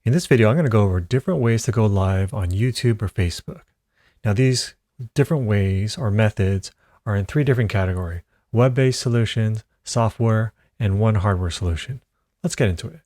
In this video, I'm going to go over different ways to go live on YouTube or Facebook. Now, these different ways or methods are in three different categories: web-based solutions, software, and one hardware solution. Let's get into it.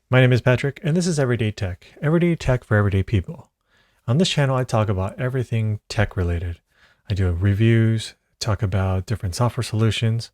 My name is Patrick, and this is Everyday Tech for everyday people. On this channel, I talk about everything tech related. I do reviews, talk about different software solutions,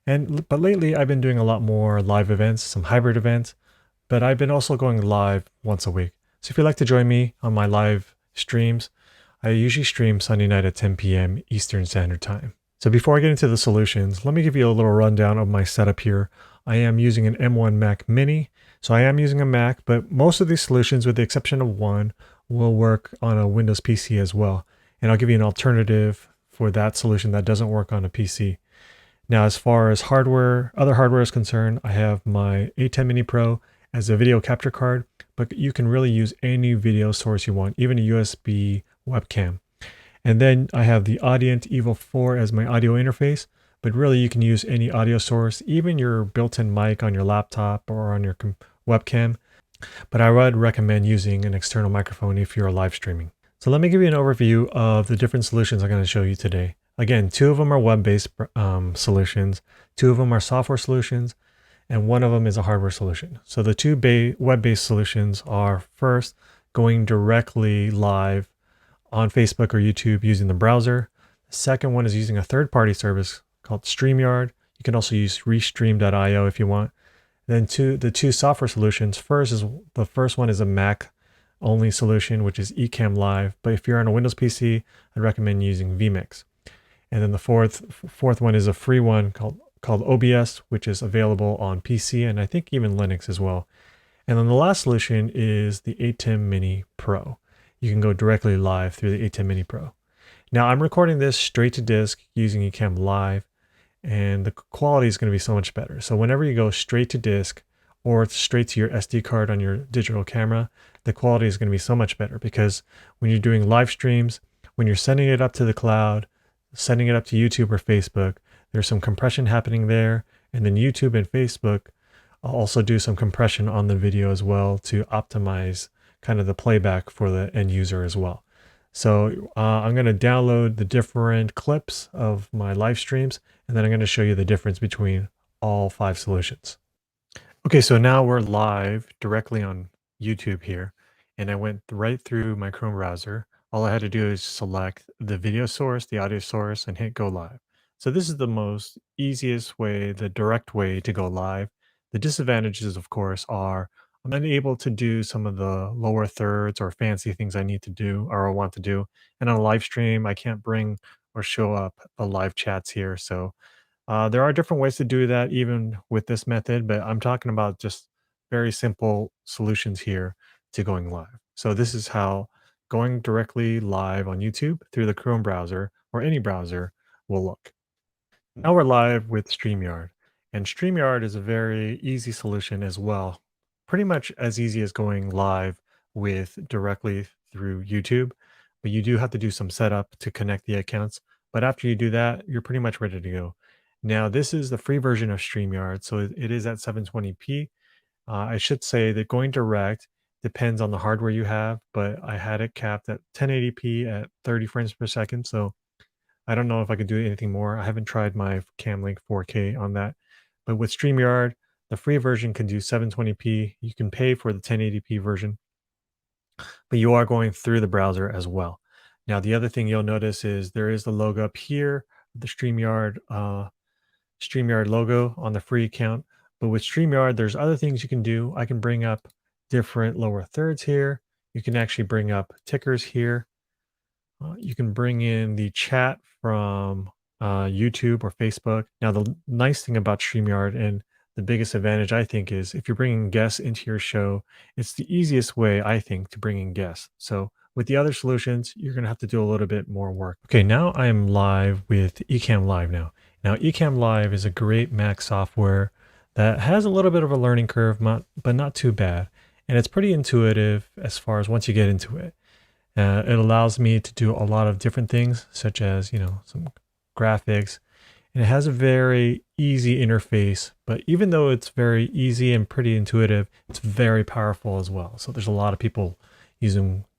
but lately I've been doing a lot more live events, some hybrid events, but I've been also going live once a week. So if you'd like to join me on my live streams, I usually stream Sunday night at 10 p.m. Eastern Standard Time. So before I get into the solutions, let me give you a little rundown of my setup here. I am using an M1 Mac Mini. So I am using a Mac, but most of these solutions, with the exception of one, will work on a Windows PC as well. And I'll give you an alternative for that solution that doesn't work on a PC. Now, as far as other hardware is concerned, I have my Atem Mini Pro as a video capture card, but you can really use any video source you want, even a USB webcam. And then I have the Audient Evo 4 as my audio interface, but really you can use any audio source, even your built-in mic on your laptop or on your webcam. But I would recommend using an external microphone if you're live streaming. So let me give you an overview of the different solutions I'm going to show you today. Again, two of them are web-based solutions, two of them are software solutions, and one of them is a hardware solution. So the two web-based solutions are, first, going directly live on Facebook or YouTube using the browser. The second one is using a third-party service called Streamyard. You can also use restream.io if you want. Then the two software solutions, the first one is a Mac only solution, which is Ecamm Live. But if you're on a Windows PC, I'd recommend using vMix. And then the fourth one is a free one called OBS, which is available on PC and I think even Linux as well. And then the last solution is the Atem Mini Pro. You can go directly live through the Atem Mini Pro. Now I'm recording this straight to disk using Ecamm Live, and the quality is going to be so much better. So whenever you go straight to disk or straight to your SD card on your digital camera, the quality is going to be so much better, because when you're doing live streams, when you're sending it up to the cloud, sending it up to YouTube or Facebook, there's some compression happening there. And then YouTube and Facebook also do some compression on the video as well to optimize kind of the playback for the end user as well. So I'm going to download the different clips of my live streams, and then I'm going to show you the difference between all five solutions. Okay, so now we're live directly on YouTube here, and I went right through my Chrome browser. All I had to do is select the video source, the audio source, and hit go live. So this is the most easiest way, the direct way to go live. The disadvantages, of course, are I'm unable to do some of the lower thirds or fancy things I need to do or want to do. And on a live stream, I can't bring or show up the live chats here. So there are different ways to do that, even with this method, but I'm talking about just very simple solutions here to going live. So this is how going directly live on YouTube through the Chrome browser or any browser will look. Now we're live with StreamYard, and StreamYard is a very easy solution as well. Pretty much as easy as going live with directly through YouTube, but you do have to do some setup to connect the accounts. But after you do that, you're pretty much ready to go. Now, this is the free version of StreamYard, so it is at 720p. I should say that going direct depends on the hardware you have, but I had it capped at 1080p at 30 frames per second, so I don't know if I could do anything more. I haven't tried my Camlink 4K on that. But with StreamYard, the free version can do 720p. You can pay for the 1080p version, but you are going through the browser as well. Now, the other thing you'll notice is there is the logo up here, the StreamYard logo on the free account. But with StreamYard, there's other things you can do. I can bring up different lower thirds here. You can actually bring up tickers here. You can bring in the chat from YouTube or Facebook. Now, the nice thing about StreamYard, and the biggest advantage, I think, is if you're bringing guests into your show, it's the easiest way, I think, to bring in guests. So with the other solutions, you're going to have to do a little bit more work. Okay, now I'm live with Ecamm Live now. Now, Ecamm Live is a great Mac software that has a little bit of a learning curve, but not too bad. And it's pretty intuitive as far as once you get into it. It allows me to do a lot of different things, such as, some graphics, and it has a very easy interface. But even though it's very easy and pretty intuitive, it's very powerful as well. So there's a lot of people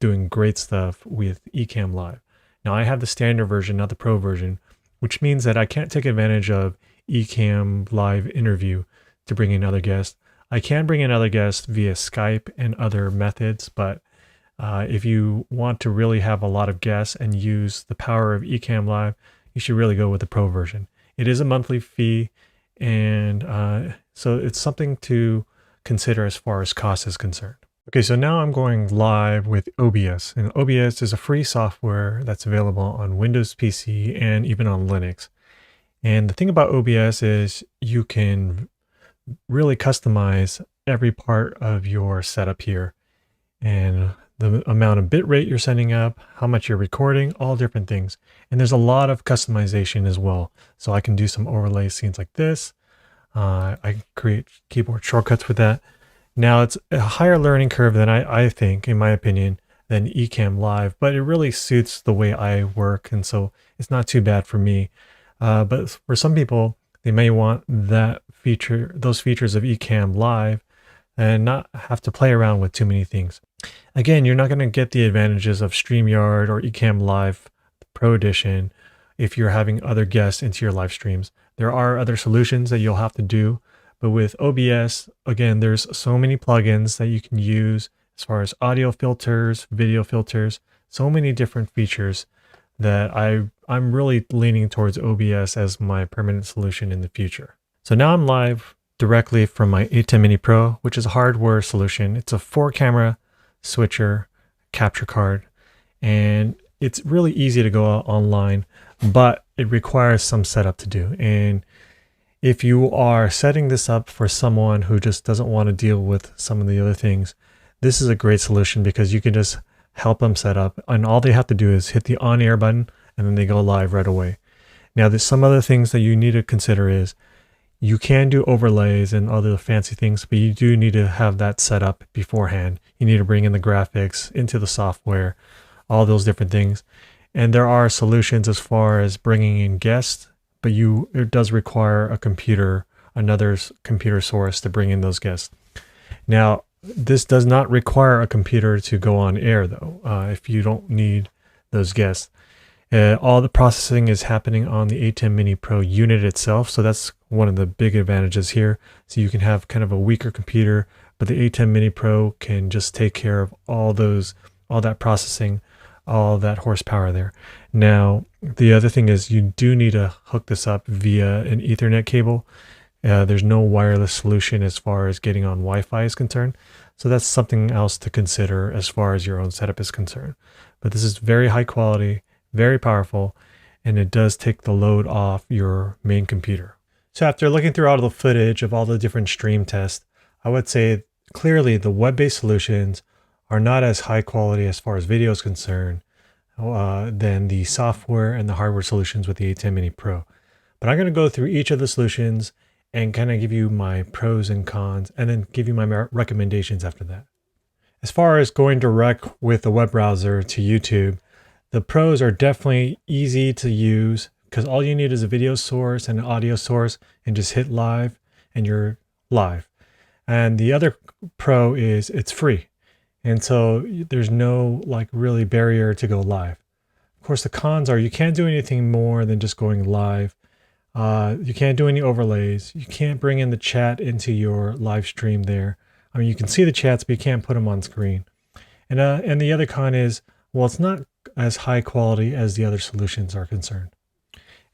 doing great stuff with Ecamm Live. Now I have the standard version, not the pro version, which means that I can't take advantage of Ecamm Live interview to bring in other guests. I can bring in other guests via Skype and other methods, but if you want to really have a lot of guests and use the power of Ecamm Live, you should really go with the pro version. It is a monthly fee, and so it's something to consider as far as cost is concerned. Okay, so now I'm going live with OBS, and OBS is a free software that's available on Windows PC and even on Linux. And the thing about OBS is you can really customize every part of your setup here, and the amount of bit rate you're sending up, how much you're recording, all different things. And there's a lot of customization as well. So I can do some overlay scenes like this. I can create keyboard shortcuts with that. Now it's a higher learning curve than I think, in my opinion, than Ecamm Live, but it really suits the way I work. And so it's not too bad for me. But for some people, they may want those features of Ecamm Live and not have to play around with too many things. Again, you're not going to get the advantages of Streamyard or Ecamm Live Pro Edition if you're having other guests into your live streams. There are other solutions that you'll have to do, but with OBS, again, there's so many plugins that you can use as far as audio filters, video filters, so many different features that I'm really leaning towards OBS as my permanent solution in the future. So now I'm live directly from my Atem Mini Pro, which is a hardware solution. It's a 4-camera switcher capture card, and it's really easy to go online, but it requires some setup to do. And if you are setting this up for someone who just doesn't want to deal with some of the other things, this is a great solution because you can just help them set up, and all they have to do is hit the on air button and then they go live right away. Now there's some other things that you need to consider is you can do overlays and other fancy things, but you do need to have that set up beforehand. You need to bring in the graphics into the software, all those different things. And there are solutions as far as bringing in guests, but it does require another computer source to bring in those guests. Now, this does not require a computer to go on air though, if you don't need those guests. All the processing is happening on the Atem Mini Pro unit itself, so that's one of the big advantages here. So you can have kind of a weaker computer, but the Atem Mini Pro can just take care of all that processing, all that horsepower there. Now, the other thing is you do need to hook this up via an Ethernet cable. There's no wireless solution as far as getting on Wi-Fi is concerned. So that's something else to consider as far as your own setup is concerned. But this is very high quality, very powerful, and it does take the load off your main computer. So after looking through all the footage of all the different stream tests, I would say clearly the web-based solutions are not as high quality as far as video is concerned than the software and the hardware solutions with the Atem Mini Pro. But I'm going to go through each of the solutions and kind of give you my pros and cons, and then give you my recommendations after that. As far as going direct with the web browser to YouTube, the pros are definitely easy to use because all you need is a video source and an audio source and just hit live and you're live. And the other pro is it's free. And so there's no really barrier to go live. Of course, the cons are you can't do anything more than just going live. You can't do any overlays. You can't bring in the chat into your live stream there. I mean, you can see the chats, but you can't put them on screen. And the other con is, well, it's not as high quality as the other solutions are concerned.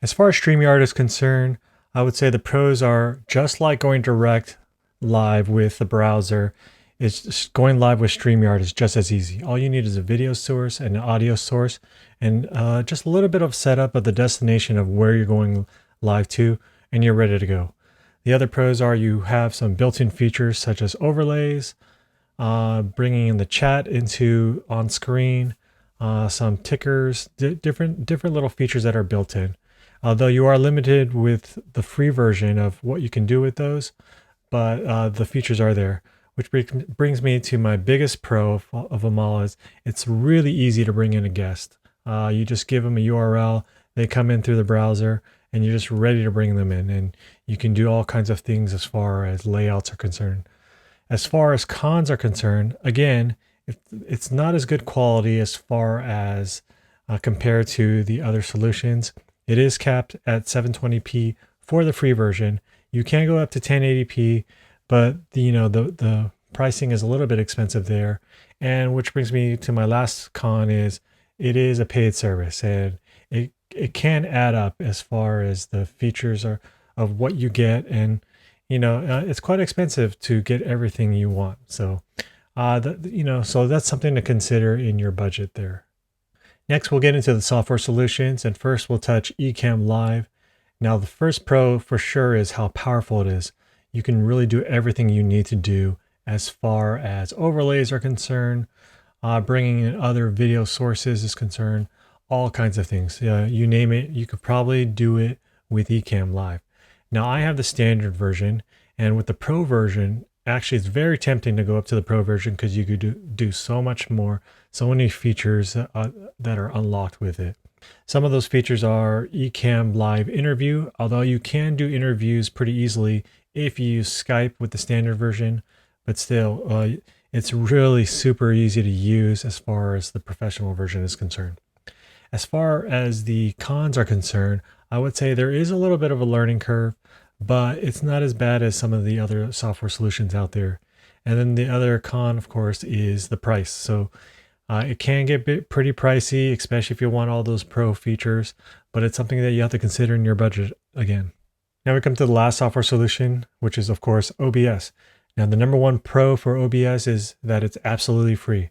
As far as Streamyard is concerned, I would say the pros are just like going direct live with the browser. It's just going live with Streamyard is just as easy. All you need is a video source and an audio source and just a little bit of setup of the destination of where you're going live to, and you're ready to go. The other pros are you have some built-in features such as overlays, bringing in the chat into on screen, some tickers, different little features that are built in. Although you are limited with the free version of what you can do with those, but the features are there. which brings me to my biggest pro of them all is it's really easy to bring in a guest. You just give them a URL, they come in through the browser, and you're just ready to bring them in. And you can do all kinds of things as far as layouts are concerned. As far as cons are concerned, again, it's not as good quality as far as compared to the other solutions. It is capped at 720p for the free version. You can go up to 1080p, but the pricing is a little bit expensive there. And which brings me to my last con is it is a paid service, and it can add up as far as the features are of what you get, and it's quite expensive to get everything you want. So so that's something to consider in your budget there. Next, we'll get into the software solutions, and first we'll touch Ecamm Live. Now, the first pro for sure is how powerful it is. You can really do everything you need to do as far as overlays are concerned, bringing in other video sources is concerned, all kinds of things. You name it, you could probably do it with Ecamm Live. Now, I have the standard version, and with the pro version, actually it's very tempting to go up to the pro version because you could do so much more, so many features that are unlocked with it. Some of those features are Ecamm Live Interview, although you can do interviews pretty easily if you use Skype with the standard version, but still, it's really super easy to use as far as the professional version is concerned. As far as the cons are concerned, I would say there is a little bit of a learning curve, but it's not as bad as some of the other software solutions out there. And then the other con, of course, is the price. So it can get pretty pricey, especially if you want all those pro features, but it's something that you have to consider in your budget again. Now we come to the last software solution, which is, of course, OBS. Now, the number one pro for OBS is that it's absolutely free.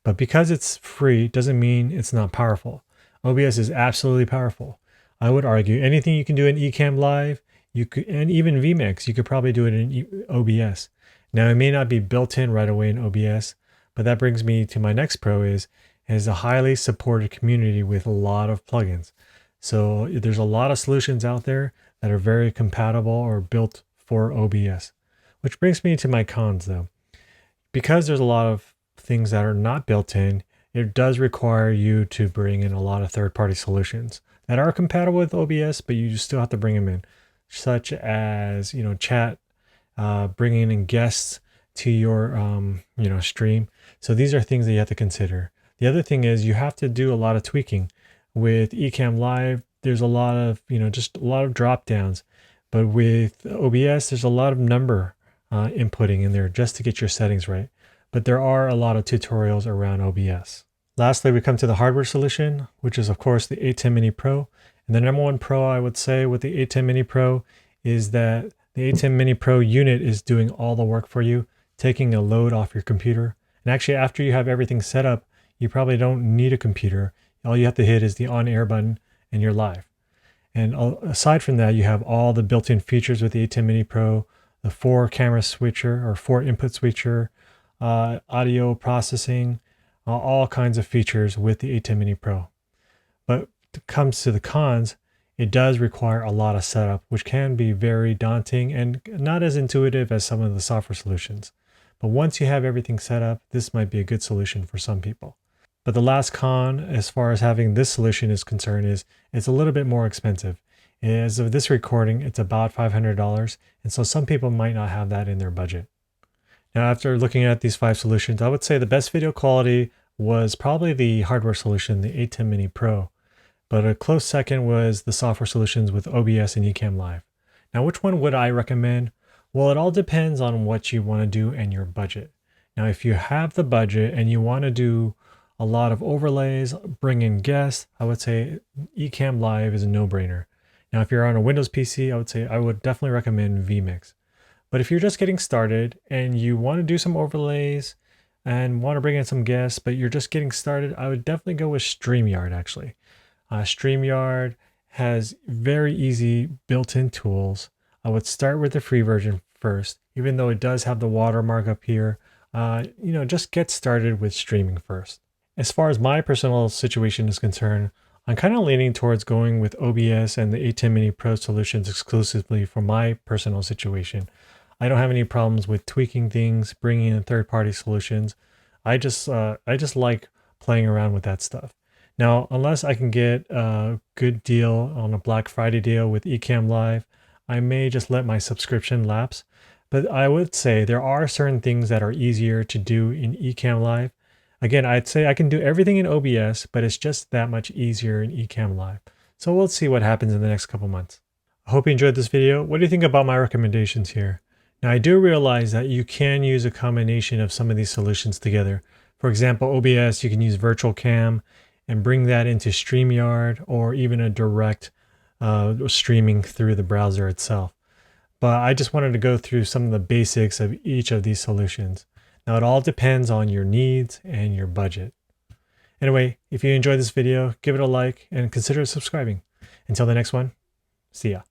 But because it's free doesn't mean it's not powerful. OBS is absolutely powerful. I would argue anything you can do in Ecamm Live, you could, and even vMix, you could probably do it in OBS. Now, it may not be built in right away in OBS, but that brings me to my next pro is a highly supported community with a lot of plugins. So there's a lot of solutions out there that are very compatible or built for OBS. Which brings me to my cons though. Because there's a lot of things that are not built in, it does require you to bring in a lot of third-party solutions that are compatible with OBS, but you still have to bring them in, such as chat, bringing in guests to your stream. So these are things that you have to consider. The other thing is you have to do a lot of tweaking with Ecamm Live. There's a lot of just a lot of drop downs, but with OBS there's a lot of number inputting in there just to get your settings right. But there are a lot of tutorials around OBS. Lastly, we come to the hardware solution, which is of course the Atem Mini Pro. And the number one pro I would say with the Atem Mini Pro is that the Atem Mini Pro unit is doing all the work for you, taking a load off your computer. And actually, after you have everything set up, you probably don't need a computer. All you have to hit is the on-air button and you're live. And aside from that, you have all the built-in features with the Atem Mini Pro, the 4-camera switcher or 4-input switcher, audio processing, all kinds of features with the Atem Mini Pro. But when it comes to the cons, it does require a lot of setup, which can be very daunting and not as intuitive as some of the software solutions. But once you have everything set up, this might be a good solution for some people. But the last con, as far as having this solution is concerned, is it's a little bit more expensive. As of this recording, it's about $500, and so some people might not have that in their budget. Now, after looking at these 5 solutions, I would say the best video quality was probably the hardware solution, the Atem Mini Pro. But a close second was the software solutions with OBS and Ecamm Live. Now, which one would I recommend? Well, it all depends on what you want to do and your budget. Now, if you have the budget and you want to do a lot of overlays, bring in guests, I would say Ecamm Live is a no-brainer. Now, if you're on a Windows PC, I would definitely recommend vMix. But if you're just getting started and you want to do some overlays and want to bring in some guests, but you're just getting started, I would definitely go with Streamyard, actually. Streamyard has very easy built-in tools. I would start with the free version first, even though it does have the watermark up here. Just get started with streaming first. As far as my personal situation is concerned, I'm kind of leaning towards going with OBS and the Atem Mini Pro solutions exclusively for my personal situation. I don't have any problems with tweaking things, bringing in third-party solutions. I just like playing around with that stuff. Now, unless I can get a good deal on a Black Friday deal with Ecamm Live, I may just let my subscription lapse. But I would say there are certain things that are easier to do in Ecamm Live. Again, I'd say I can do everything in OBS, but it's just that much easier in Ecamm Live. So we'll see what happens in the next couple months. I hope you enjoyed this video. What do you think about my recommendations here? Now, I do realize that you can use a combination of some of these solutions together. For example, OBS, you can use Virtual Cam and bring that into Streamyard or even a direct streaming through the browser itself. But I just wanted to go through some of the basics of each of these solutions. Now, it all depends on your needs and your budget. Anyway, if you enjoyed this video, give it a like and consider subscribing. Until the next one, see ya.